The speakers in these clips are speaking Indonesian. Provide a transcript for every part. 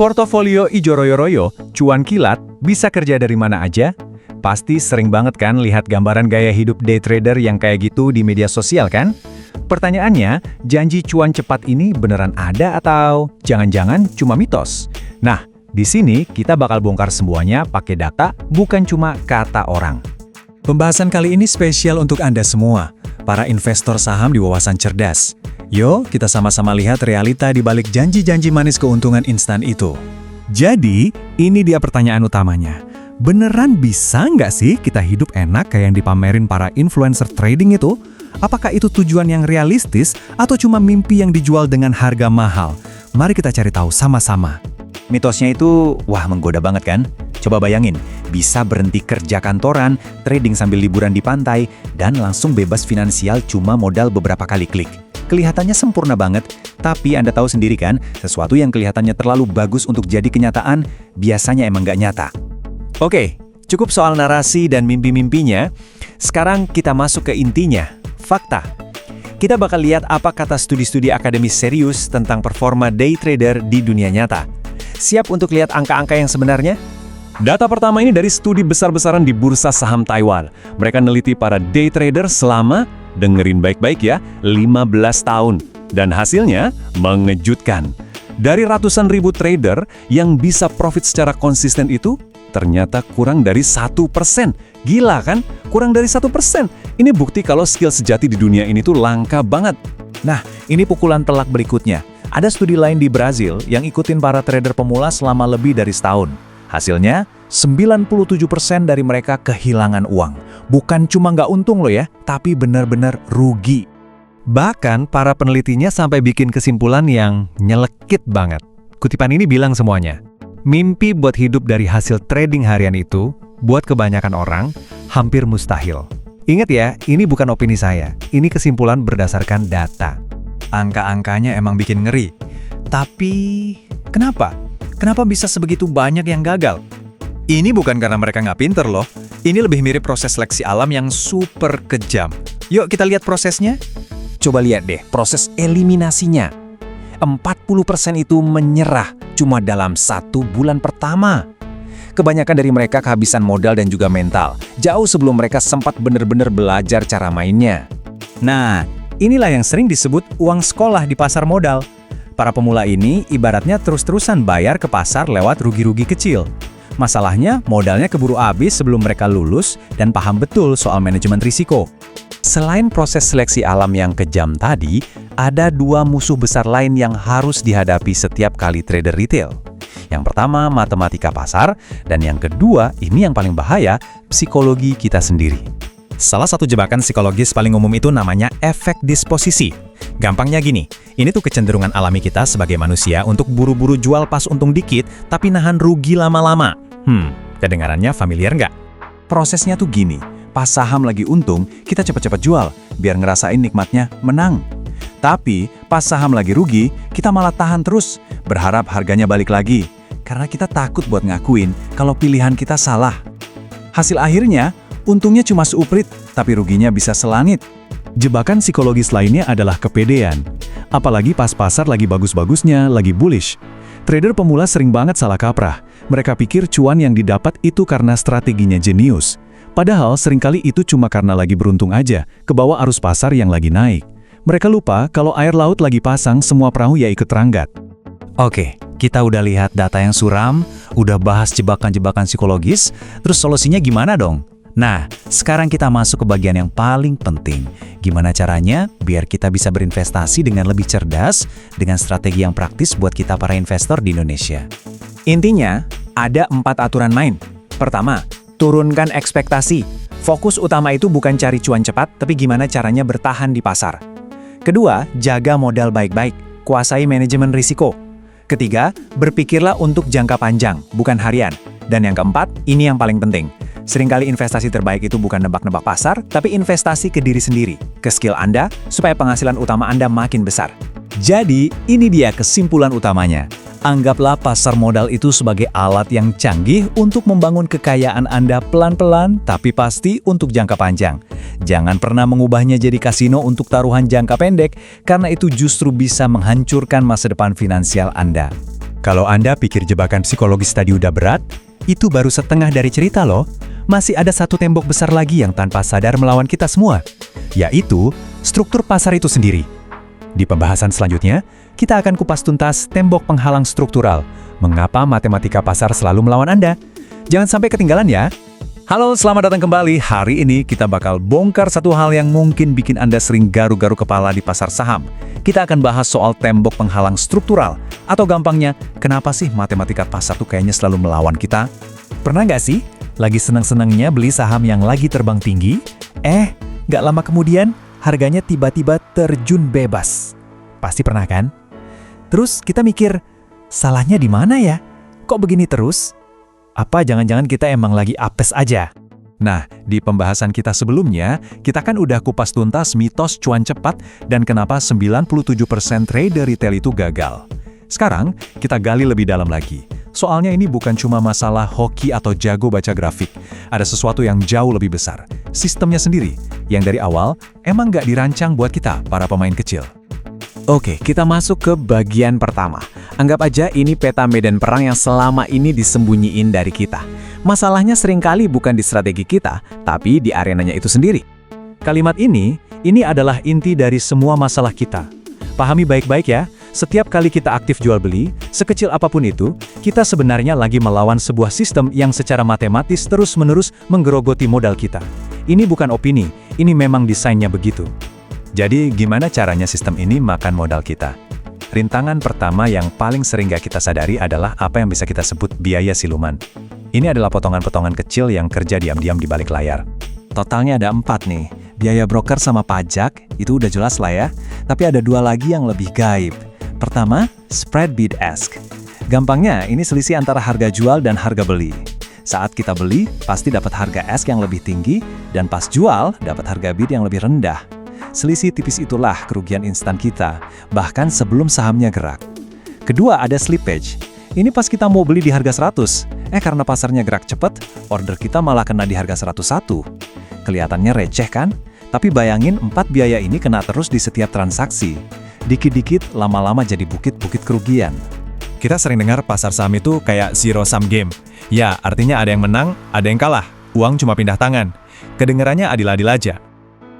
Portofolio ijo royo-royo, cuan kilat, bisa kerja dari mana aja? Pasti sering banget kan lihat gambaran gaya hidup day trader yang kayak gitu di media sosial kan? Pertanyaannya, janji cuan cepat ini beneran ada atau jangan-jangan cuma mitos? Nah, di sini kita bakal bongkar semuanya pakai data, bukan cuma kata orang. Pembahasan kali ini spesial untuk Anda semua, para investor saham di wawasan cerdas. Yuk, kita sama-sama lihat realita di balik janji-janji manis keuntungan instan itu. Jadi, ini dia pertanyaan utamanya. Beneran bisa nggak sih kita hidup enak kayak yang dipamerin para influencer trading itu? Apakah itu tujuan yang realistis atau cuma mimpi yang dijual dengan harga mahal? Mari kita cari tahu sama-sama. Mitosnya itu, wah menggoda banget kan? Coba bayangin, bisa berhenti kerja kantoran, trading sambil liburan di pantai, dan langsung bebas finansial cuma modal beberapa kali klik. Kelihatannya sempurna banget, tapi Anda tahu sendiri kan, sesuatu yang kelihatannya terlalu bagus untuk jadi kenyataan, biasanya emang nggak nyata. Oke, cukup soal narasi dan mimpi-mimpinya. Sekarang kita masuk ke intinya, fakta. Kita bakal lihat apa kata studi-studi akademis serius tentang performa day trader di dunia nyata. Siap untuk lihat angka-angka yang sebenarnya? Data pertama ini dari studi besar-besaran di bursa saham Taiwan. Mereka neliti para day trader selama, dengerin baik-baik ya, 15 tahun. Dan hasilnya mengejutkan. Dari ratusan ribu trader yang bisa profit secara konsisten itu, ternyata kurang dari 1%. Gila kan? Kurang dari 1%. Ini bukti kalau skill sejati di dunia ini tuh langka banget. Nah, ini pukulan telak berikutnya. Ada studi lain di Brazil yang ikutin para trader pemula selama lebih dari setahun. Hasilnya, 97% dari mereka kehilangan uang. Bukan cuma nggak untung loh ya, tapi benar-benar rugi. Bahkan para penelitinya sampai bikin kesimpulan yang nyelekit banget. Kutipan ini bilang semuanya, mimpi buat hidup dari hasil trading harian itu, buat kebanyakan orang, hampir mustahil. Ingat ya, ini bukan opini saya. Ini kesimpulan berdasarkan data. Angka-angkanya emang bikin ngeri. Tapi, kenapa? Kenapa bisa sebegitu banyak yang gagal? Ini bukan karena mereka nggak pinter loh. Ini lebih mirip proses seleksi alam yang super kejam. Yuk kita lihat prosesnya. Coba lihat deh proses eliminasinya. 40% itu menyerah cuma dalam 1 bulan pertama. Kebanyakan dari mereka kehabisan modal dan juga mental, jauh sebelum mereka sempat benar-benar belajar cara mainnya. Nah, inilah yang sering disebut uang sekolah di pasar modal. Para pemula ini ibaratnya terus-terusan bayar ke pasar lewat rugi-rugi kecil. Masalahnya, modalnya keburu habis sebelum mereka lulus dan paham betul soal manajemen risiko. Selain proses seleksi alam yang kejam tadi, ada 2 musuh besar lain yang harus dihadapi setiap kali trader retail. Yang pertama, matematika pasar, dan yang kedua, ini yang paling bahaya, psikologi kita sendiri. Salah satu jebakan psikologis paling umum itu namanya efek disposisi. Gampangnya gini, ini tuh kecenderungan alami kita sebagai manusia untuk buru-buru jual pas untung dikit, tapi nahan rugi lama-lama. Kedengarannya familiar nggak? Prosesnya tuh gini, pas saham lagi untung, kita cepat-cepat jual, biar ngerasain nikmatnya menang. Tapi, pas saham lagi rugi, kita malah tahan terus, berharap harganya balik lagi. Karena kita takut buat ngakuin kalau pilihan kita salah. Hasil akhirnya, untungnya cuma seuprit, tapi ruginya bisa selangit. Jebakan psikologis lainnya adalah kepedean. Apalagi pas pasar lagi bagus-bagusnya, lagi bullish. Trader pemula sering banget salah kaprah. Mereka pikir cuan yang didapat itu karena strateginya jenius. Padahal seringkali itu cuma karena lagi beruntung aja, ke bawah arus pasar yang lagi naik. Mereka lupa kalau air laut lagi pasang, semua perahu ya ikut teranggat. Oke, kita udah lihat data yang suram, udah bahas jebakan-jebakan psikologis, terus solusinya gimana dong? Nah, sekarang kita masuk ke bagian yang paling penting. Gimana caranya biar kita bisa berinvestasi dengan lebih cerdas, dengan strategi yang praktis buat kita para investor di Indonesia. Intinya, ada 4 aturan main. Pertama, turunkan ekspektasi. Fokus utama itu bukan cari cuan cepat, tapi gimana caranya bertahan di pasar. Kedua, jaga modal baik-baik, kuasai manajemen risiko. Ketiga, berpikirlah untuk jangka panjang, bukan harian. Dan yang keempat, ini yang paling penting. Seringkali investasi terbaik itu bukan nebak-nebak pasar, tapi investasi ke diri sendiri, ke skill Anda, supaya penghasilan utama Anda makin besar. Jadi, ini dia kesimpulan utamanya. Anggaplah pasar modal itu sebagai alat yang canggih untuk membangun kekayaan Anda pelan-pelan, tapi pasti untuk jangka panjang. Jangan pernah mengubahnya jadi kasino untuk taruhan jangka pendek, karena itu justru bisa menghancurkan masa depan finansial Anda. Kalau Anda pikir jebakan psikologis tadi udah berat, itu baru setengah dari cerita loh. Masih ada satu tembok besar lagi yang tanpa sadar melawan kita semua, yaitu struktur pasar itu sendiri. Di pembahasan selanjutnya, kita akan kupas tuntas tembok penghalang struktural. Mengapa matematika pasar selalu melawan Anda? Jangan sampai ketinggalan ya. Halo, selamat datang kembali. Hari ini kita bakal bongkar satu hal yang mungkin bikin Anda sering garu-garu kepala di pasar saham. Kita akan bahas soal tembok penghalang struktural. Atau gampangnya, kenapa sih matematika pasar tuh kayaknya selalu melawan kita? Pernah nggak sih, lagi senang-senangnya beli saham yang lagi terbang tinggi? Nggak lama kemudian, harganya tiba-tiba terjun bebas. Pasti pernah kan? Terus kita mikir, salahnya di mana ya? Kok begini terus? Apa jangan-jangan kita emang lagi apes aja? Nah, di pembahasan kita sebelumnya, kita kan udah kupas tuntas mitos cuan cepat dan kenapa 97% trader retail itu gagal. Sekarang, kita gali lebih dalam lagi. Soalnya ini bukan cuma masalah hoki atau jago baca grafik. Ada sesuatu yang jauh lebih besar. Sistemnya sendiri, yang dari awal emang nggak dirancang buat kita, para pemain kecil. Oke, kita masuk ke bagian pertama. Anggap aja ini peta medan perang yang selama ini disembunyiin dari kita. Masalahnya seringkali bukan di strategi kita, tapi di arenanya itu sendiri. Kalimat ini adalah inti dari semua masalah kita. Pahami baik-baik ya. Setiap kali kita aktif jual beli, sekecil apapun itu, kita sebenarnya lagi melawan sebuah sistem yang secara matematis terus-menerus menggerogoti modal kita. Ini bukan opini, ini memang desainnya begitu. Jadi, gimana caranya sistem ini makan modal kita? Rintangan pertama yang paling sering gak kita sadari adalah apa yang bisa kita sebut biaya siluman. Ini adalah potongan-potongan kecil yang kerja diam-diam di balik layar. Totalnya ada 4 nih. Biaya broker sama pajak, itu udah jelas lah ya. Tapi ada 2 lagi yang lebih gaib. Pertama, spread bid ask. Gampangnya, ini selisih antara harga jual dan harga beli. Saat kita beli, pasti dapat harga ask yang lebih tinggi, dan pas jual, dapat harga bid yang lebih rendah. Selisih tipis itulah kerugian instan kita, bahkan sebelum sahamnya gerak. Kedua, ada slippage. Ini pas kita mau beli di harga 100, karena pasarnya gerak cepat, order kita malah kena di harga 101. Kelihatannya receh kan? Tapi bayangin 4 biaya ini kena terus di setiap transaksi. Dikit-dikit, lama-lama jadi bukit-bukit kerugian. Kita sering dengar pasar saham itu kayak zero sum game. Ya, artinya ada yang menang, ada yang kalah. Uang cuma pindah tangan. Kedengarannya adil-adil aja.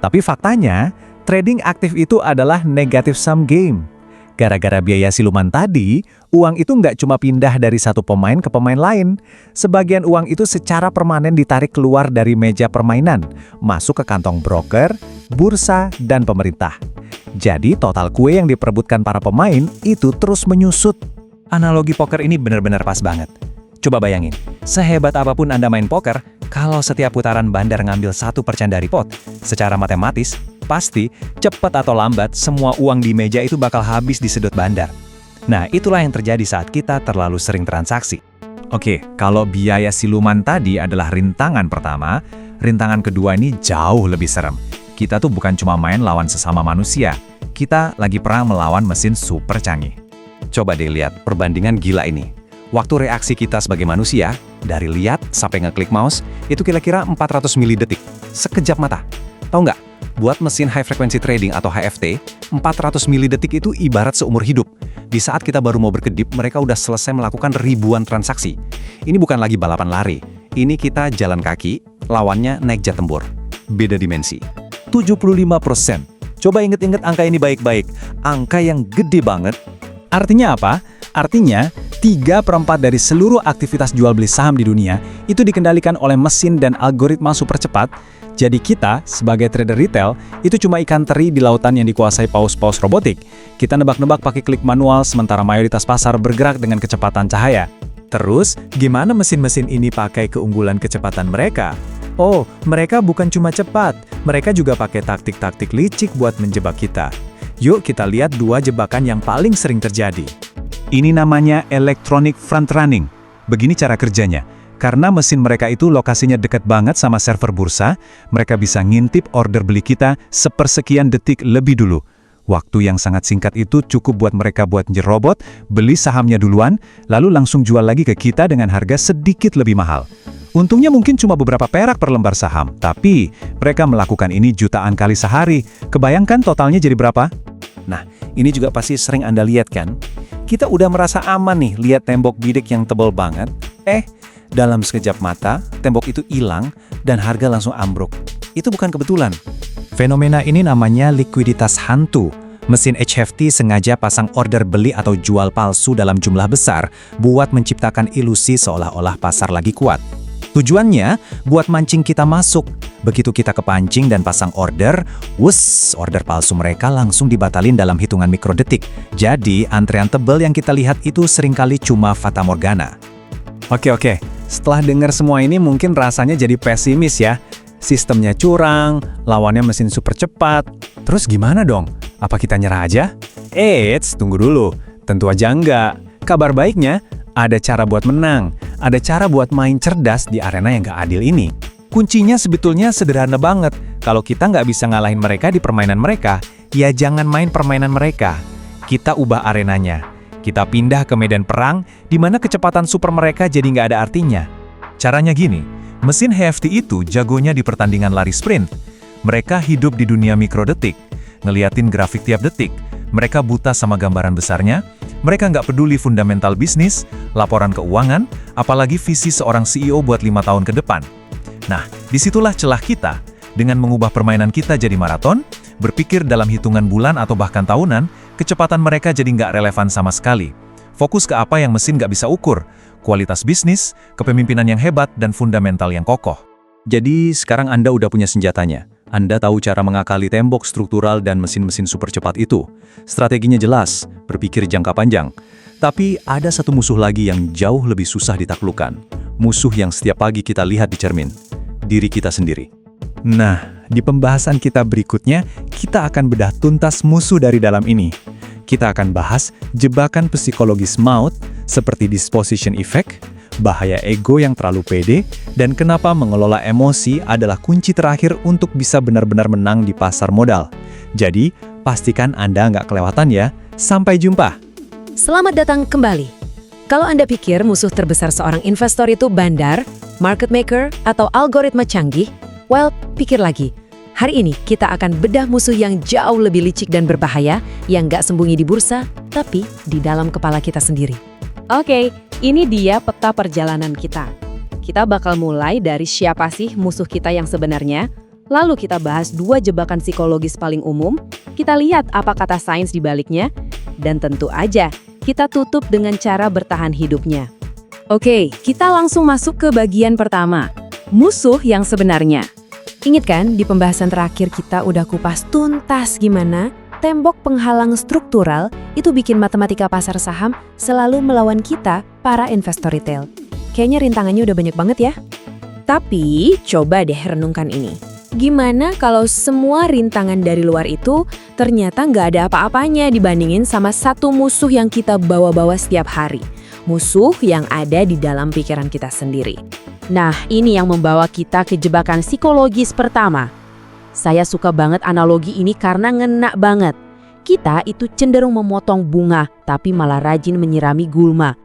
Tapi faktanya, trading aktif itu adalah negative sum game. Gara-gara biaya siluman tadi, uang itu nggak cuma pindah dari satu pemain ke pemain lain. Sebagian uang itu secara permanen ditarik keluar dari meja permainan, masuk ke kantong broker, bursa, dan pemerintah. Jadi total kue yang diperebutkan para pemain itu terus menyusut. Analogi poker ini benar-benar pas banget. Coba bayangin, sehebat apapun Anda main poker, kalau setiap putaran bandar ngambil 1% dari pot, secara matematis, pasti cepat atau lambat semua uang di meja itu bakal habis disedot bandar. Nah, itulah yang terjadi saat kita terlalu sering transaksi. Oke, kalau biaya siluman tadi adalah rintangan pertama, rintangan kedua ini jauh lebih serem. Kita tuh bukan cuma main lawan sesama manusia, kita lagi perang melawan mesin super canggih. Coba deh lihat perbandingan gila ini. Waktu reaksi kita sebagai manusia, dari lihat sampai ngeklik mouse, itu kira-kira 400 milidetik. Sekejap mata. Tahu nggak? Buat mesin high frequency trading atau HFT, 400 milidetik itu ibarat seumur hidup. Di saat kita baru mau berkedip, mereka udah selesai melakukan ribuan transaksi. Ini bukan lagi balapan lari. Ini kita jalan kaki, lawannya naik jet tempur. Beda dimensi. 75%. Coba inget-inget angka ini baik-baik. Angka yang gede banget. Artinya apa? Artinya, 3/4 dari seluruh aktivitas jual beli saham di dunia itu dikendalikan oleh mesin dan algoritma super cepat. Jadi kita, sebagai trader retail, itu cuma ikan teri di lautan yang dikuasai paus-paus robotik. Kita nebak-nebak pakai klik manual, sementara mayoritas pasar bergerak dengan kecepatan cahaya. Terus, gimana mesin-mesin ini pakai keunggulan kecepatan mereka? Oh, mereka bukan cuma cepat, mereka juga pakai taktik-taktik licik buat menjebak kita. Yuk kita lihat 2 jebakan yang paling sering terjadi. Ini namanya electronic front running. Begini cara kerjanya. Karena mesin mereka itu lokasinya dekat banget sama server bursa, mereka bisa ngintip order beli kita sepersekian detik lebih dulu. Waktu yang sangat singkat itu cukup buat mereka buat nyerobot, beli sahamnya duluan, lalu langsung jual lagi ke kita dengan harga sedikit lebih mahal. Untungnya mungkin cuma beberapa perak per lembar saham, tapi mereka melakukan ini jutaan kali sehari. Kebayangkan totalnya jadi berapa? Nah, ini juga pasti sering Anda lihat kan? Kita udah merasa aman nih lihat tembok bidik yang tebal banget. Dalam sekejap mata, tembok itu hilang dan harga langsung ambruk. Itu bukan kebetulan. Fenomena ini namanya likuiditas hantu. Mesin HFT sengaja pasang order beli atau jual palsu dalam jumlah besar buat menciptakan ilusi seolah-olah pasar lagi kuat. Tujuannya buat mancing kita masuk. Begitu kita kepancing dan pasang order, order palsu mereka langsung dibatalin dalam hitungan mikrodetik. Jadi, antrean tebal yang kita lihat itu seringkali cuma fatamorgana. Oke. Setelah dengar semua ini mungkin rasanya jadi pesimis ya. Sistemnya curang, lawannya mesin super cepat. Terus gimana dong? Apa kita nyerah aja? Tunggu dulu. Tentu aja enggak. Kabar baiknya, ada cara buat menang. Ada cara buat main cerdas di arena yang gak adil ini. Kuncinya sebetulnya sederhana banget. Kalau kita nggak bisa ngalahin mereka di permainan mereka, ya jangan main permainan mereka. Kita ubah arenanya. Kita pindah ke medan perang, di mana kecepatan super mereka jadi nggak ada artinya. Caranya gini, mesin HFT itu jagonya di pertandingan lari sprint. Mereka hidup di dunia mikrodetik, ngeliatin grafik tiap detik. Mereka buta sama gambaran besarnya, mereka nggak peduli fundamental bisnis, laporan keuangan, apalagi visi seorang CEO buat 5 tahun ke depan. Nah, disitulah celah kita. Dengan mengubah permainan kita jadi maraton, berpikir dalam hitungan bulan atau bahkan tahunan, kecepatan mereka jadi nggak relevan sama sekali. Fokus ke apa yang mesin nggak bisa ukur, kualitas bisnis, kepemimpinan yang hebat, dan fundamental yang kokoh. Jadi, sekarang Anda udah punya senjatanya. Anda tahu cara mengakali tembok struktural dan mesin-mesin super cepat itu. Strateginya jelas, berpikir jangka panjang. Tapi ada satu musuh lagi yang jauh lebih susah ditaklukkan. Musuh yang setiap pagi kita lihat di cermin. Diri kita sendiri. Nah, di pembahasan kita berikutnya, kita akan bedah tuntas musuh dari dalam ini. Kita akan bahas jebakan psikologis maut seperti disposition effect, bahaya ego yang terlalu pede, dan kenapa mengelola emosi adalah kunci terakhir untuk bisa benar-benar menang di pasar modal. Jadi, pastikan Anda nggak kelewatan ya. Sampai jumpa! Selamat datang kembali. Kalau Anda pikir musuh terbesar seorang investor itu bandar, market maker, atau algoritma canggih, pikir lagi. Hari ini kita akan bedah musuh yang jauh lebih licik dan berbahaya, yang nggak sembunyi di bursa, tapi di dalam kepala kita sendiri. Oke, ini dia peta perjalanan kita. Kita bakal mulai dari siapa sih musuh kita yang sebenarnya, lalu kita bahas 2 jebakan psikologis paling umum, kita lihat apa kata sains di baliknya, dan tentu aja kita tutup dengan cara bertahan hidupnya. Oke, kita langsung masuk ke bagian pertama, musuh yang sebenarnya. Ingat kan, di pembahasan terakhir kita udah kupas tuntas gimana tembok penghalang struktural itu bikin matematika pasar saham selalu melawan kita, para investor retail. Kayaknya rintangannya udah banyak banget ya. Tapi, coba deh renungkan ini. Gimana kalau semua rintangan dari luar itu ternyata nggak ada apa-apanya dibandingin sama satu musuh yang kita bawa-bawa setiap hari? Musuh yang ada di dalam pikiran kita sendiri. Nah, ini yang membawa kita ke jebakan psikologis pertama. Saya suka banget analogi ini karena ngena banget. Kita itu cenderung memotong bunga, tapi malah rajin menyirami gulma.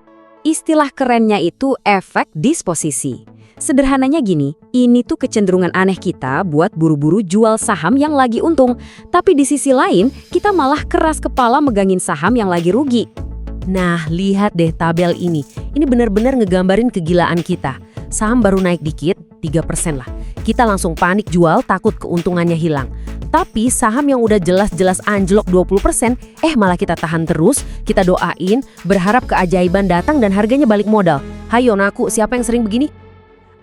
Istilah kerennya itu efek disposisi. Sederhananya gini, ini tuh kecenderungan aneh kita buat buru-buru jual saham yang lagi untung, tapi di sisi lain kita malah keras kepala megangin saham yang lagi rugi. Nah, lihat deh tabel ini. Ini benar-benar ngegambarin kegilaan kita. Saham baru naik dikit, 3% lah. Kita langsung panik jual, takut keuntungannya hilang. Tapi saham yang udah jelas-jelas anjlok 20%, malah kita tahan terus, kita doain, berharap keajaiban datang dan harganya balik modal. Hayo naku, siapa yang sering begini?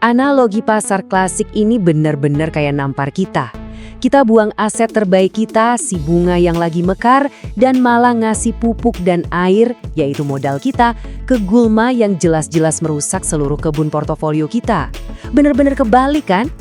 Analogi pasar klasik ini benar-benar kayak nampar kita. Kita buang aset terbaik kita, si bunga yang lagi mekar, dan malah ngasih pupuk dan air, yaitu modal kita, ke gulma yang jelas-jelas merusak seluruh kebun portofolio kita. Bener-bener kebalik kan?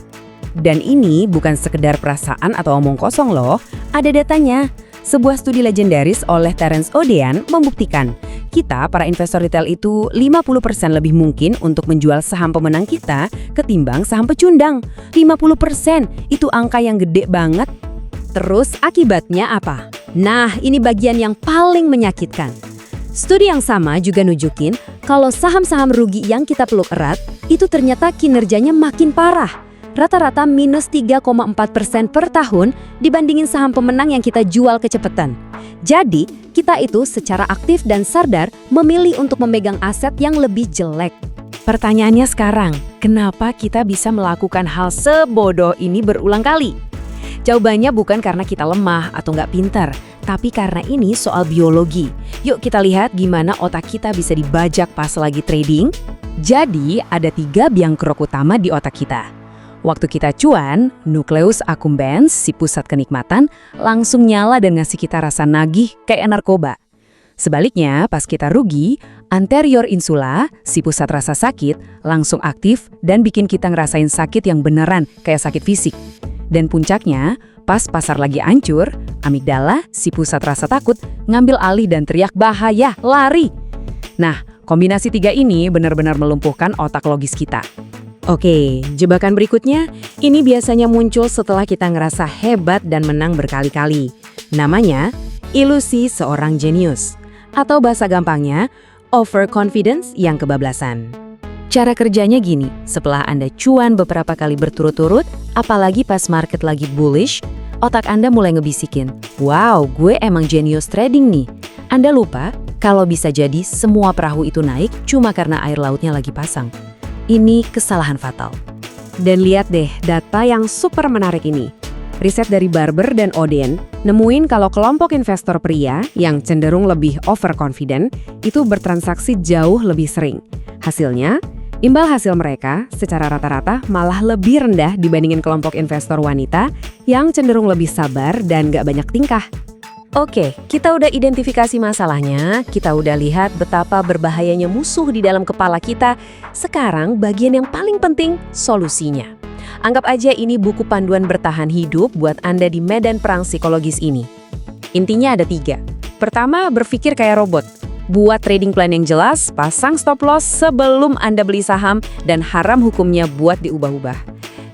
Dan ini bukan sekedar perasaan atau omong kosong loh, ada datanya. Sebuah studi legendaris oleh Terence Odean membuktikan, kita para investor retail itu 50% lebih mungkin untuk menjual saham pemenang kita ketimbang saham pecundang. 50%, itu angka yang gede banget. Terus akibatnya apa? Nah, ini bagian yang paling menyakitkan. Studi yang sama juga nunjukin kalau saham-saham rugi yang kita peluk erat, itu ternyata kinerjanya makin parah. Rata-rata minus 3,4% per tahun dibandingin saham pemenang yang kita jual kecepatan. Jadi, kita itu secara aktif dan sadar memilih untuk memegang aset yang lebih jelek. Pertanyaannya sekarang, kenapa kita bisa melakukan hal sebodoh ini berulang kali? Jawabannya bukan karena kita lemah atau nggak pintar, tapi karena ini soal biologi. Yuk kita lihat gimana otak kita bisa dibajak pas lagi trading. Jadi, ada 3 biang kerok utama di otak kita. Waktu kita cuan, nukleus accumbens, si pusat kenikmatan, langsung nyala dan ngasih kita rasa nagih kayak narkoba. Sebaliknya, pas kita rugi, anterior insula, si pusat rasa sakit, langsung aktif dan bikin kita ngerasain sakit yang beneran, kayak sakit fisik. Dan puncaknya, pas pasar lagi hancur, amigdala, si pusat rasa takut, ngambil alih dan teriak bahaya, lari. Nah, kombinasi 3 ini benar-benar melumpuhkan otak logis kita. Oke, jebakan berikutnya, ini biasanya muncul setelah kita ngerasa hebat dan menang berkali-kali. Namanya, ilusi seorang jenius. Atau bahasa gampangnya, overconfidence yang kebablasan. Cara kerjanya gini, setelah Anda cuan beberapa kali berturut-turut, apalagi pas market lagi bullish, otak Anda mulai ngebisikin, wow, gue emang jenius trading nih. Anda lupa kalau bisa jadi semua perahu itu naik cuma karena air lautnya lagi pasang. Ini kesalahan fatal. Dan lihat deh data yang super menarik ini. Riset dari Barber dan Oden nemuin kalau kelompok investor pria yang cenderung lebih overconfident itu bertransaksi jauh lebih sering. Hasilnya, imbal hasil mereka secara rata-rata malah lebih rendah dibandingin kelompok investor wanita yang cenderung lebih sabar dan gak banyak tingkah. Oke, kita udah identifikasi masalahnya, kita udah lihat betapa berbahayanya musuh di dalam kepala kita. Sekarang bagian yang paling penting, solusinya. Anggap aja ini buku panduan bertahan hidup buat Anda di medan perang psikologis ini. Intinya ada 3. Pertama, berpikir kayak robot. Buat trading plan yang jelas, pasang stop loss sebelum Anda beli saham dan haram hukumnya buat diubah-ubah.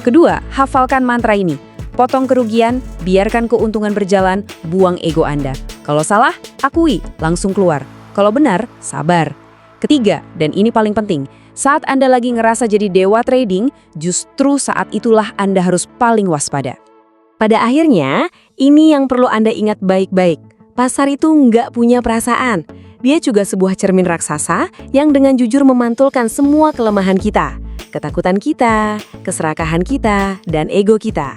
Kedua, hafalkan mantra ini. Potong kerugian, biarkan keuntungan berjalan, buang ego Anda. Kalau salah, akui, langsung keluar. Kalau benar, sabar. Ketiga, dan ini paling penting, saat Anda lagi ngerasa jadi dewa trading, justru saat itulah Anda harus paling waspada. Pada akhirnya, ini yang perlu Anda ingat baik-baik. Pasar itu nggak punya perasaan. Dia juga sebuah cermin raksasa yang dengan jujur memantulkan semua kelemahan kita, ketakutan kita, keserakahan kita, dan ego kita.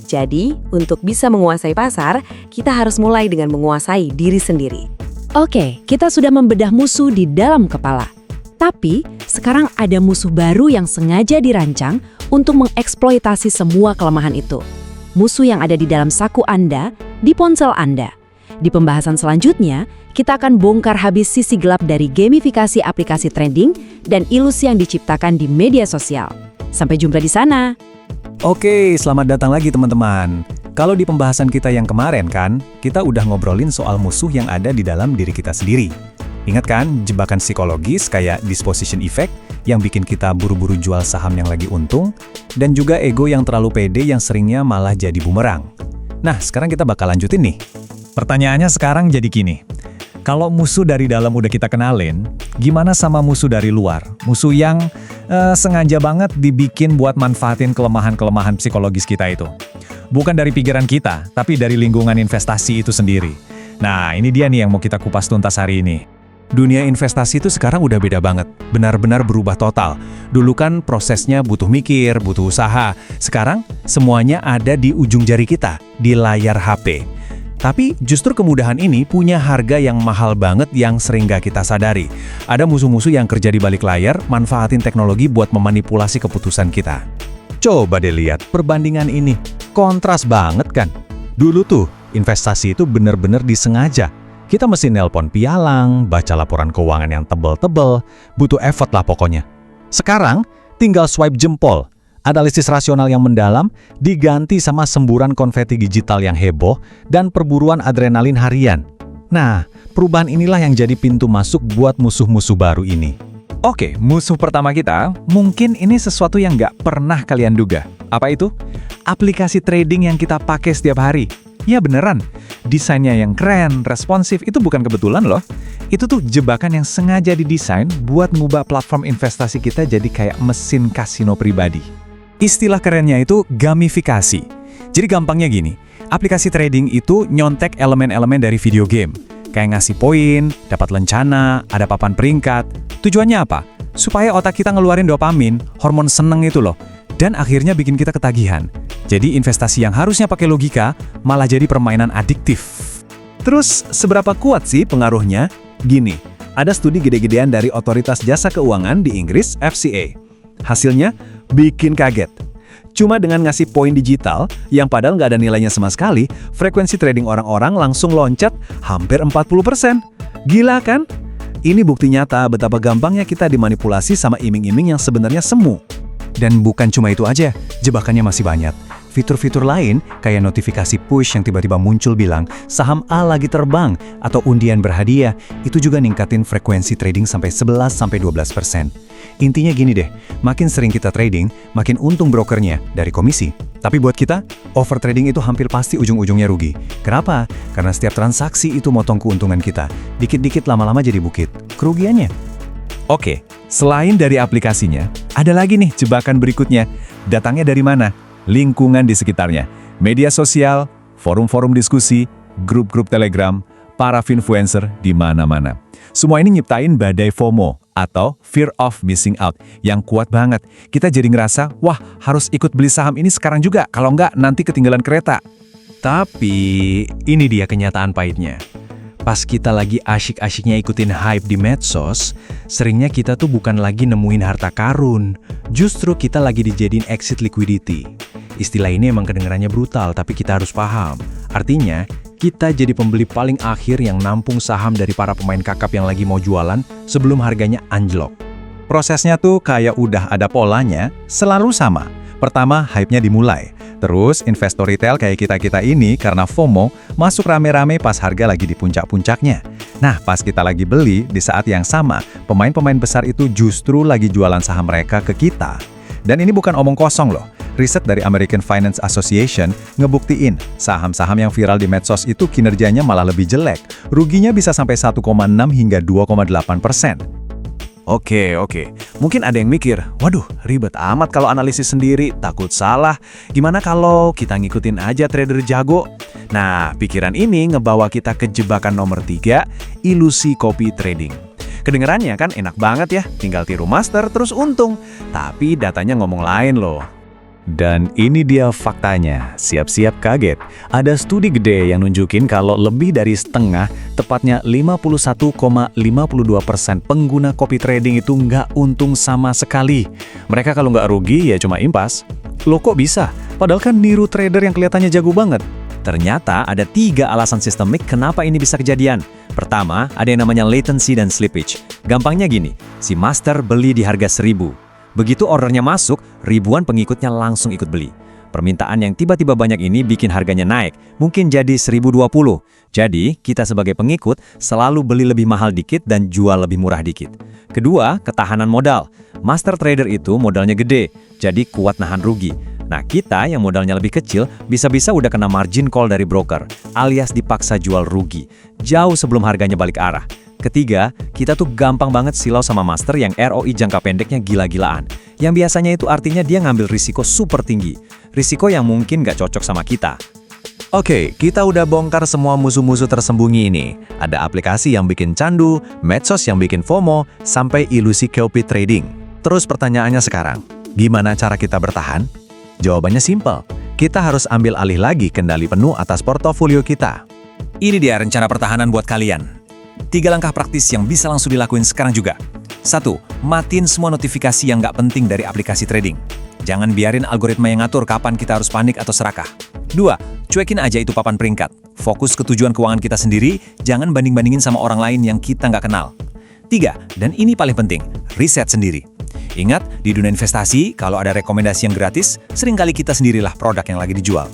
Jadi, untuk bisa menguasai pasar, kita harus mulai dengan menguasai diri sendiri. Oke, kita sudah membedah musuh di dalam kepala. Tapi, sekarang ada musuh baru yang sengaja dirancang untuk mengeksploitasi semua kelemahan itu. Musuh yang ada di dalam saku Anda, di ponsel Anda. Di pembahasan selanjutnya, kita akan bongkar habis sisi gelap dari gamifikasi aplikasi trading dan ilusi yang diciptakan di media sosial. Sampai jumpa di sana. Oke, selamat datang lagi teman-teman. Kalau di pembahasan kita yang kemarin kan, kita udah ngobrolin soal musuh yang ada di dalam diri kita sendiri. Ingat kan, jebakan psikologis kayak disposition effect yang bikin kita buru-buru jual saham yang lagi untung, dan juga ego yang terlalu pede yang seringnya malah jadi bumerang. Nah, sekarang kita bakal lanjutin nih. Pertanyaannya sekarang jadi gini. Kalau musuh dari dalam udah kita kenalin, gimana sama musuh dari luar? Musuh yang sengaja banget dibikin buat manfaatin kelemahan-kelemahan psikologis kita itu. Bukan dari pikiran kita, tapi dari lingkungan investasi itu sendiri. Nah, ini dia nih yang mau kita kupas tuntas hari ini. Dunia investasi itu sekarang udah beda banget, benar-benar berubah total. Dulu kan prosesnya butuh mikir, butuh usaha. Sekarang semuanya ada di ujung jari kita, di layar HP. Tapi justru kemudahan ini punya harga yang mahal banget yang sering gak kita sadari. Ada musuh-musuh yang kerja di balik layar, manfaatin teknologi buat memanipulasi keputusan kita. Coba deh lihat perbandingan ini, kontras banget kan? Dulu tuh, investasi itu bener-bener disengaja. Kita mesti nelpon pialang, baca laporan keuangan yang tebel-tebel, butuh effort lah pokoknya. Sekarang, tinggal swipe jempol. Analisis rasional yang mendalam diganti sama semburan konveti digital yang heboh dan perburuan adrenalin harian. Nah, perubahan inilah yang jadi pintu masuk buat musuh-musuh baru ini. Oke, musuh pertama kita, mungkin ini sesuatu yang nggak pernah kalian duga. Apa itu? Aplikasi trading yang kita pakai setiap hari. Ya beneran, desainnya yang keren, responsif, itu bukan kebetulan loh. Itu tuh jebakan yang sengaja didesain buat ngubah platform investasi kita jadi kayak mesin kasino pribadi. Istilah kerennya itu gamifikasi. Jadi gampangnya gini, aplikasi trading itu nyontek elemen-elemen dari video game. Kayak ngasih poin, dapat lencana, ada papan peringkat. Tujuannya apa? Supaya otak kita ngeluarin dopamin, hormon seneng itu loh. Dan akhirnya bikin kita ketagihan. Jadi investasi yang harusnya pakai logika, malah jadi permainan adiktif. Terus, seberapa kuat sih pengaruhnya? Gini, ada studi gede-gedean dari Otoritas Jasa Keuangan di Inggris, FCA. Hasilnya bikin kaget. Cuma dengan ngasih poin digital, yang padahal nggak ada nilainya sama sekali, frekuensi trading orang-orang langsung loncat hampir 40%. Gila kan? Ini bukti nyata betapa gampangnya kita dimanipulasi sama iming-iming yang sebenarnya semu. Dan bukan cuma itu aja, jebakannya masih banyak. Fitur-fitur lain, kayak notifikasi push yang tiba-tiba muncul bilang, saham A lagi terbang, atau undian berhadiah, itu juga ningkatin frekuensi trading sampai 11-12%. Intinya gini deh, makin sering kita trading, makin untung brokernya dari komisi. Tapi buat kita, overtrading itu hampir pasti ujung-ujungnya rugi. Kenapa? Karena setiap transaksi itu motong keuntungan kita. Dikit-dikit lama-lama jadi bukit. Kerugiannya. Oke, selain dari aplikasinya, ada lagi nih jebakan berikutnya. Datangnya dari mana? Lingkungan di sekitarnya. Media sosial, forum-forum diskusi, grup-grup Telegram, para influencer di mana-mana. Semua ini nyiptain badai FOMO atau Fear of Missing Out yang kuat banget. Kita jadi ngerasa, wah harus ikut beli saham ini sekarang juga, kalau nggak nanti ketinggalan kereta. Tapi ini dia kenyataan pahitnya. Pas kita lagi asyik-asyiknya ikutin hype di medsos, seringnya kita tuh bukan lagi nemuin harta karun, justru kita lagi dijadiin exit liquidity. Istilah ini emang kedengarannya brutal, tapi kita harus paham. Artinya, kita jadi pembeli paling akhir yang nampung saham dari para pemain kakap yang lagi mau jualan sebelum harganya anjlok. Prosesnya tuh kayak udah ada polanya, selalu sama. Pertama, hype-nya dimulai. Terus, investor retail kayak kita-kita ini karena FOMO masuk rame-rame pas harga lagi di puncak-puncaknya. Nah, pas kita lagi beli, di saat yang sama, pemain-pemain besar itu justru lagi jualan saham mereka ke kita. Dan ini bukan omong kosong loh. Riset dari American Finance Association ngebuktiin saham-saham yang viral di medsos itu kinerjanya malah lebih jelek. Ruginya bisa sampai 1,6 hingga 2,8%. Oke. Mungkin ada yang mikir, waduh ribet amat kalau analisis sendiri, takut salah. Gimana kalau kita ngikutin aja trader jago? Nah, pikiran ini ngebawa kita ke jebakan nomor 3, ilusi copy trading. Kedengerannya kan enak banget ya, tinggal tiru master terus untung. Tapi datanya ngomong lain loh. Dan ini dia faktanya, siap-siap kaget. Ada studi gede yang nunjukin kalau lebih dari setengah, tepatnya 51,52% pengguna copy trading itu nggak untung sama sekali. Mereka kalau nggak rugi ya cuma impas. Loh kok bisa? Padahal kan niru trader yang kelihatannya jago banget. Ternyata ada 3 alasan sistemik kenapa ini bisa kejadian. Pertama, ada yang namanya latency dan slippage. Gampangnya gini, si master beli di harga 1.000. Begitu ordernya masuk, ribuan pengikutnya langsung ikut beli. Permintaan yang tiba-tiba banyak ini bikin harganya naik, mungkin jadi 1.020. Jadi, kita sebagai pengikut selalu beli lebih mahal dikit dan jual lebih murah dikit. Kedua, ketahanan modal. Master trader itu modalnya gede, jadi kuat nahan rugi. Nah, kita yang modalnya lebih kecil, bisa-bisa udah kena margin call dari broker, alias dipaksa jual rugi, jauh sebelum harganya balik arah. Ketiga, kita tuh gampang banget silau sama master yang ROI jangka pendeknya gila-gilaan. Yang biasanya itu artinya dia ngambil risiko super tinggi. Risiko yang mungkin nggak cocok sama kita. Oke, kita udah bongkar semua musuh-musuh tersembunyi ini. Ada aplikasi yang bikin candu, medsos yang bikin FOMO, sampai ilusi copy trading. Terus pertanyaannya sekarang, gimana cara kita bertahan? Jawabannya simpel. Kita harus ambil alih lagi kendali penuh atas portofolio kita. Ini dia rencana pertahanan buat kalian. 3 langkah praktis yang bisa langsung dilakuin sekarang juga. 1. Matiin semua notifikasi yang nggak penting dari aplikasi trading. Jangan biarin algoritma yang ngatur kapan kita harus panik atau serakah. 2. Cuekin aja itu papan peringkat. Fokus ke tujuan keuangan kita sendiri, jangan banding-bandingin sama orang lain yang kita nggak kenal. 3. Dan ini paling penting, riset sendiri. Ingat, di dunia investasi, kalau ada rekomendasi yang gratis, seringkali kita sendirilah produk yang lagi dijual.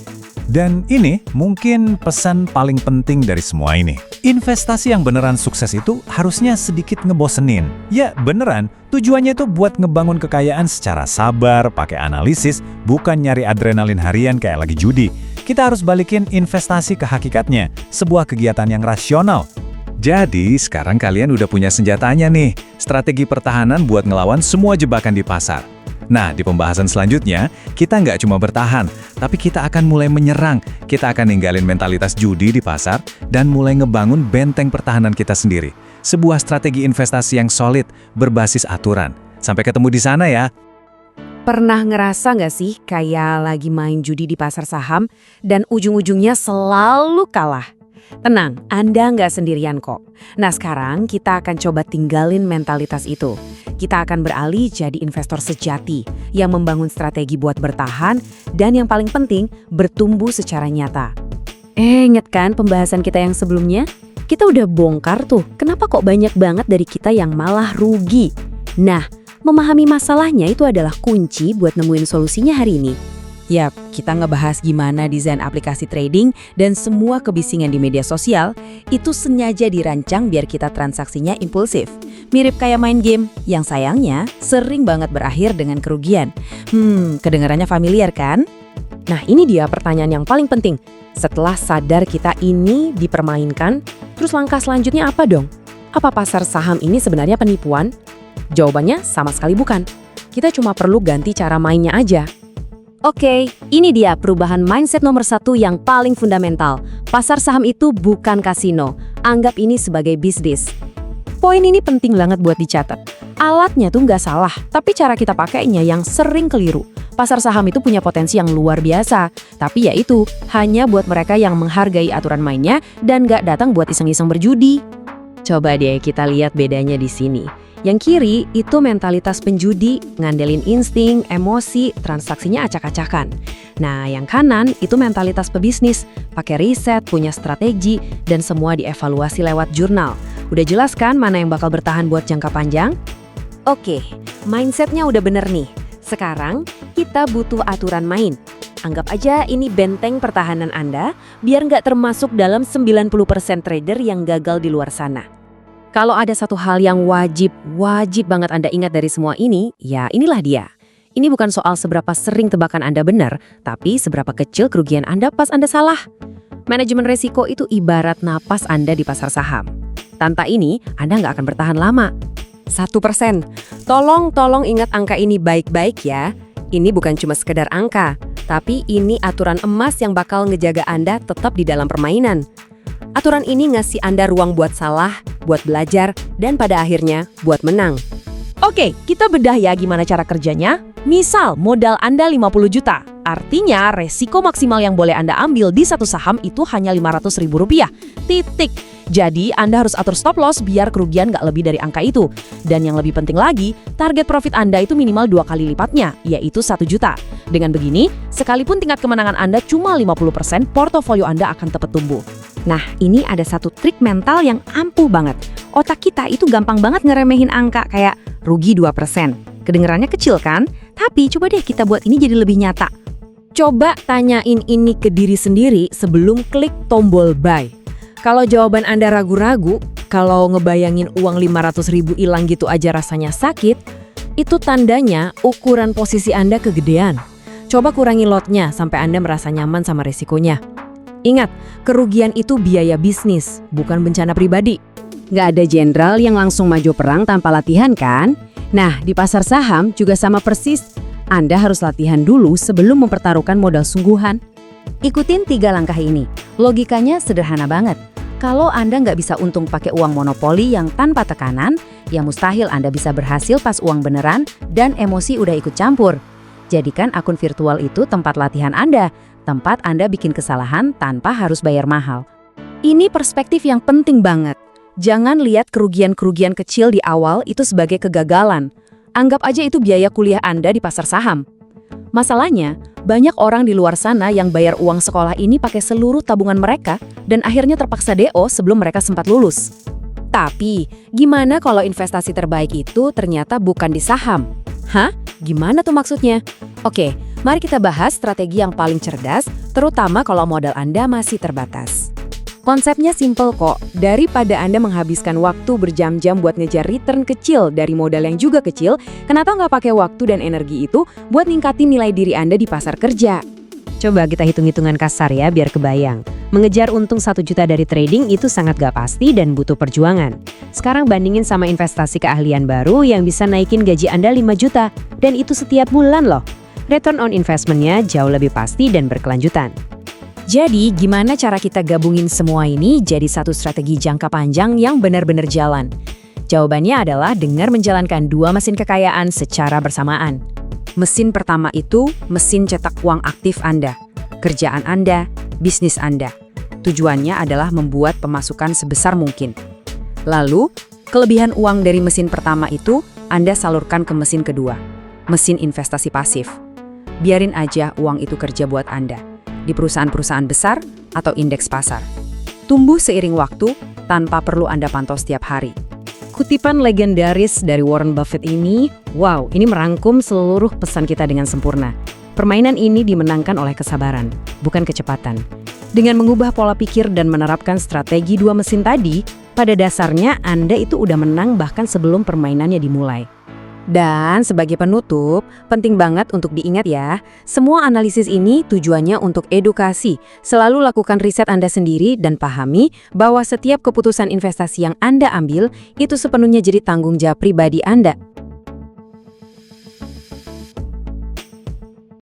Dan ini mungkin pesan paling penting dari semua ini. Investasi yang beneran sukses itu harusnya sedikit ngebosenin. Ya beneran, tujuannya itu buat ngebangun kekayaan secara sabar, pakai analisis, bukan nyari adrenalin harian kayak lagi judi. Kita harus balikin investasi ke hakikatnya, sebuah kegiatan yang rasional. Jadi, sekarang kalian udah punya senjatanya nih, strategi pertahanan buat ngelawan semua jebakan di pasar. Nah, di pembahasan selanjutnya, kita nggak cuma bertahan, tapi kita akan mulai menyerang. Kita akan ninggalin mentalitas judi di pasar dan mulai ngebangun benteng pertahanan kita sendiri. Sebuah strategi investasi yang solid, berbasis aturan. Sampai ketemu di sana ya. Pernah ngerasa nggak sih kayak lagi main judi di pasar saham dan ujung-ujungnya selalu kalah? Tenang, Anda nggak sendirian kok. Nah sekarang kita akan coba tinggalin mentalitas itu. Kita akan beralih jadi investor sejati yang membangun strategi buat bertahan dan yang paling penting bertumbuh secara nyata. Ingat kan pembahasan kita yang sebelumnya? Kita udah bongkar tuh, kenapa kok banyak banget dari kita yang malah rugi? Nah, memahami masalahnya itu adalah kunci buat nemuin solusinya hari ini. Yap, kita ngebahas gimana desain aplikasi trading dan semua kebisingan di media sosial itu sengaja dirancang biar kita transaksinya impulsif. Mirip kayak main game, yang sayangnya sering banget berakhir dengan kerugian. Kedengarannya familiar kan? Nah ini dia pertanyaan yang paling penting. Setelah sadar kita ini dipermainkan, terus langkah selanjutnya apa dong? Apa pasar saham ini sebenarnya penipuan? Jawabannya sama sekali bukan. Kita cuma perlu ganti cara mainnya aja. Oke, ini dia perubahan mindset nomor 1 yang paling fundamental. Pasar saham itu bukan kasino. Anggap ini sebagai bisnis. Poin ini penting banget buat dicatat. Alatnya tuh nggak salah, tapi cara kita pakainya yang sering keliru. Pasar saham itu punya potensi yang luar biasa, tapi ya itu hanya buat mereka yang menghargai aturan mainnya dan nggak datang buat iseng-iseng berjudi. Coba deh kita lihat bedanya di sini. Yang kiri itu mentalitas penjudi, ngandelin insting, emosi, transaksinya acak-acakan. Nah, yang kanan itu mentalitas pebisnis, pakai riset, punya strategi, dan semua dievaluasi lewat jurnal. Udah jelas kan mana yang bakal bertahan buat jangka panjang? Oke, mindsetnya udah bener nih. Sekarang kita butuh aturan main. Anggap aja ini benteng pertahanan Anda, biar nggak termasuk dalam 90% trader yang gagal di luar sana. Kalau ada satu hal yang wajib banget Anda ingat dari semua ini, ya inilah dia. Ini bukan soal seberapa sering tebakan Anda benar, tapi seberapa kecil kerugian Anda pas Anda salah. Manajemen resiko itu ibarat napas Anda di pasar saham. Tanpa ini, Anda nggak akan bertahan lama. 1%. Tolong ingat angka ini baik-baik ya. Ini bukan cuma sekedar angka, tapi ini aturan emas yang bakal ngejaga Anda tetap di dalam permainan. Aturan ini ngasih Anda ruang buat salah, buat belajar, dan pada akhirnya buat menang. Oke, kita bedah ya gimana cara kerjanya. Misal, modal Anda 50 juta. Artinya, resiko maksimal yang boleh Anda ambil di satu saham itu hanya Rp500.000. Titik. Jadi, Anda harus atur stop loss biar kerugian nggak lebih dari angka itu. Dan yang lebih penting lagi, target profit Anda itu minimal 2 kali lipatnya, yaitu 1 juta. Dengan begini, sekalipun tingkat kemenangan Anda cuma 50%, portofolio Anda akan tetap tumbuh. Nah, ini ada satu trik mental yang ampuh banget. Otak kita itu gampang banget ngeremehin angka kayak rugi 2%. Kedengerannya kecil kan? Tapi coba deh kita buat ini jadi lebih nyata. Coba tanyain ini ke diri sendiri sebelum klik tombol buy. Kalau jawaban Anda ragu-ragu, kalau ngebayangin uang 500.000 hilang gitu aja rasanya sakit, itu tandanya ukuran posisi Anda kegedean. Coba kurangi lotnya sampai Anda merasa nyaman sama resikonya. Ingat, kerugian itu biaya bisnis, bukan bencana pribadi. Nggak ada jenderal yang langsung maju perang tanpa latihan kan? Nah, di pasar saham juga sama persis. Anda harus latihan dulu sebelum mempertaruhkan modal sungguhan. Ikutin 3 langkah ini. Logikanya sederhana banget. Kalau Anda nggak bisa untung pakai uang monopoli yang tanpa tekanan, ya mustahil Anda bisa berhasil pas uang beneran dan emosi udah ikut campur. Jadikan akun virtual itu tempat latihan Anda, tempat Anda bikin kesalahan tanpa harus bayar mahal. Ini perspektif yang penting banget. Jangan lihat kerugian-kerugian kecil di awal itu sebagai kegagalan. Anggap aja itu biaya kuliah Anda di pasar saham. Masalahnya, banyak orang di luar sana yang bayar uang sekolah ini pakai seluruh tabungan mereka dan akhirnya terpaksa DO sebelum mereka sempat lulus. Tapi, gimana kalau investasi terbaik itu ternyata bukan di saham? Hah? Gimana tuh maksudnya? Oke, mari kita bahas strategi yang paling cerdas, terutama kalau modal Anda masih terbatas. Konsepnya simple kok, daripada Anda menghabiskan waktu berjam-jam buat ngejar return kecil dari modal yang juga kecil, kenapa nggak pakai waktu dan energi itu buat ningkatin nilai diri Anda di pasar kerja? Coba kita hitung-hitungan kasar ya biar kebayang. Mengejar untung 1 juta dari trading itu sangat gak pasti dan butuh perjuangan. Sekarang bandingin sama investasi keahlian baru yang bisa naikin gaji Anda 5 juta. Dan itu setiap bulan loh. Return on investment-nya jauh lebih pasti dan berkelanjutan. Jadi, gimana cara kita gabungin semua ini jadi satu strategi jangka panjang yang benar-benar jalan? Jawabannya adalah dengan menjalankan 2 mesin kekayaan secara bersamaan. Mesin pertama itu mesin cetak uang aktif Anda. Kerjaan Anda, bisnis Anda. Tujuannya adalah membuat pemasukan sebesar mungkin. Lalu, kelebihan uang dari mesin pertama itu Anda salurkan ke mesin kedua, mesin investasi pasif. Biarin aja uang itu kerja buat Anda, di perusahaan-perusahaan besar atau indeks pasar. Tumbuh seiring waktu tanpa perlu Anda pantau setiap hari. Kutipan legendaris dari Warren Buffett ini, wow, ini merangkum seluruh pesan kita dengan sempurna. Permainan ini dimenangkan oleh kesabaran, bukan kecepatan. Dengan mengubah pola pikir dan menerapkan strategi 2 mesin tadi, pada dasarnya Anda itu udah menang bahkan sebelum permainannya dimulai. Dan sebagai penutup, penting banget untuk diingat ya, semua analisis ini tujuannya untuk edukasi. Selalu lakukan riset Anda sendiri dan pahami bahwa setiap keputusan investasi yang Anda ambil itu sepenuhnya jadi tanggung jawab pribadi Anda.